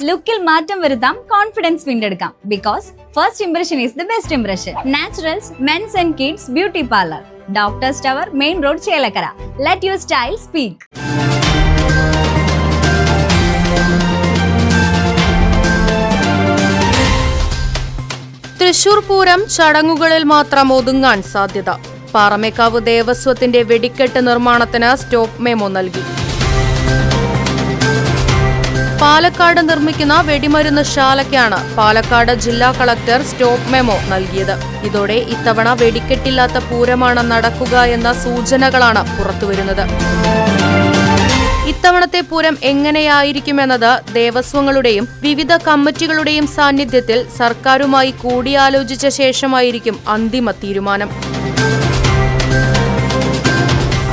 ലുക്കിൽ മാറ്റം വരുത്താം, കോൺഫിഡൻസ് വീണ്ടെടുക്കാം. Because first impression is the best impression. Naturals men's and kids beauty parlour, doctors tower, main road, Chelakkara. Let your style speak. Thrissur Pooram ചടങ്ങുകളിൽ മാത്രം ഒതുങ്ങാൻ സാധ്യത. പാറമേക്കാവ് ദേവസ്വത്തിന്റെ വെടിക്കെട്ട് നിർമ്മാണത്തിന് സ്റ്റോപ്പ് മെമ്മോ നൽകി. പാലക്കാട് നിർമ്മിക്കുന്ന വെടിമരുന്ന് ശാലയ്ക്കാണ് പാലക്കാട് ജില്ലാ കളക്ടർ സ്റ്റോപ്പ് മെമ്മോ നൽകിയത്. ഇതോടെ ഇത്തവണ വെടിക്കെട്ടില്ലാത്ത പൂരമാണ് നടക്കുക എന്ന സൂചനകളാണ് പുറത്തുവരുന്നത്. ഇത്തവണത്തെ പൂരം എങ്ങനെയായിരിക്കുമെന്നത് ദേവസ്വങ്ങളുടെയും വിവിധ കമ്മിറ്റികളുടെയും സാന്നിധ്യത്തിൽ സർക്കാരുമായി കൂടിയാലോചിച്ച ശേഷമായിരിക്കും അന്തിമ തീരുമാനം.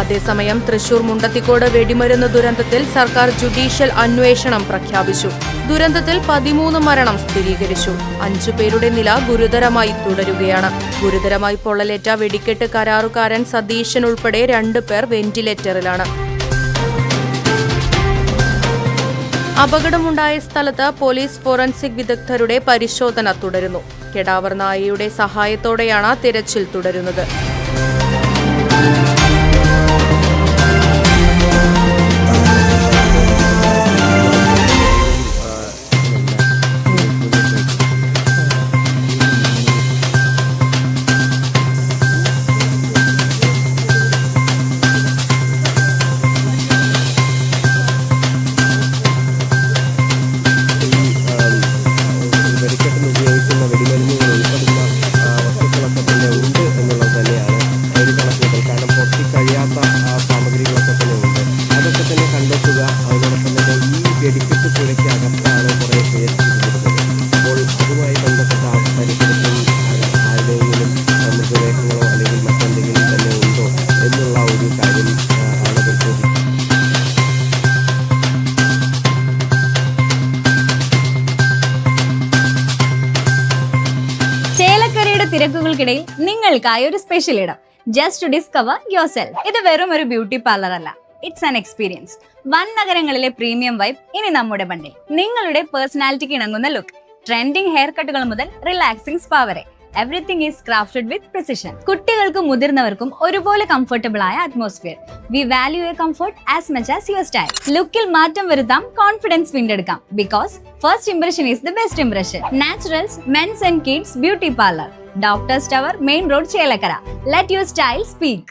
അതേസമയം തൃശൂർ മുണ്ടത്തിക്കോട് വെടിമരുന്ന് ദുരന്തത്തിൽ സർക്കാർ ജുഡീഷ്യൽ അന്വേഷണം പ്രഖ്യാപിച്ചു. ദുരന്തത്തിൽ 13 മരണം സ്ഥിരീകരിച്ചു. 5 പേരുടെ നില ഗുരുതരമായി തുടരുകയാണ്. ഗുരുതരമായി പൊള്ളലേറ്റ വെടിക്കെട്ട് കരാറുകാരൻ സതീശൻ ഉൾപ്പെടെ 2 പേർ വെന്റിലേറ്ററിലാണ്. അപകടമുണ്ടായ സ്ഥലത്ത് പോലീസ് ഫോറൻസിക് വിദഗ്ധരുടെ പരിശോധന തുടരുന്നു. കെടാവർ നായയുടെ സഹായത്തോടെയാണ് തിരച്ചിൽ തുടരുന്നത്. സാമഗ്രികളൊക്കെ തന്നെ ഉണ്ട്. അതൊക്കെ തന്നെ കണ്ടെത്തുക. അതിനോടൊപ്പം തന്നെ ഈ വെടിക്കെട്ട് പുരയ്ക്ക് അകത്താണ് കുറേ പേർ ഇരുന്നത്. അപ്പോൾ അതുമായി ബന്ധപ്പെട്ട പരിസരത്തിൽ ആരുടെയെങ്കിലും മൃതദേഹങ്ങളോ അല്ലെങ്കിൽ മറ്റെന്തെങ്കിലും തന്നെ ഉണ്ടോ എന്നുള്ള ഒരു കാര്യം ആണ് പരിശോധിക്കുന്നത്. ചേലക്കരയുടെ തിരക്കുകൾക്കിടയിൽ നിങ്ങൾക്കായി ഒരു സ്പെഷ്യൽ ഇടം. Just to discover yourself. ഇത് വെറും ഒരു ബ്യൂട്ടി പാർലർ അല്ല, ഇറ്റ്സ് ആൻ എക്സ്പീരിയൻസ്. വൻ നഗരങ്ങളിലെ പ്രീമിയം വൈബ് ഇനി നമ്മുടെ ബണ്ടിൽ. നിങ്ങളുടെ പേഴ്സണാലിറ്റിക്ക് ഇണങ്ങുന്ന ലുക്ക്, ട്രെൻഡിംഗ് ഹെയർ കട്ടുകൾ മുതൽ റിലാക്സിംഗ് സ്പാ വരെ, everything is crafted with precision. കുട്ടികൾക്കും മുതിർന്നവർക്കും ഒരുപോലെ കംഫർട്ടബിൾ ആയ atmosphere. We value your comfort as much as your style. ലുക്കിൽ മാറ്റം വരുത്താം, കോൺഫിഡൻസ് വീണ്ടെടുക്കാം. Because first impression is the best impression. Naturals men's and kids beauty parlour, doctors tower, main road, Chelakkara. Let your style speak.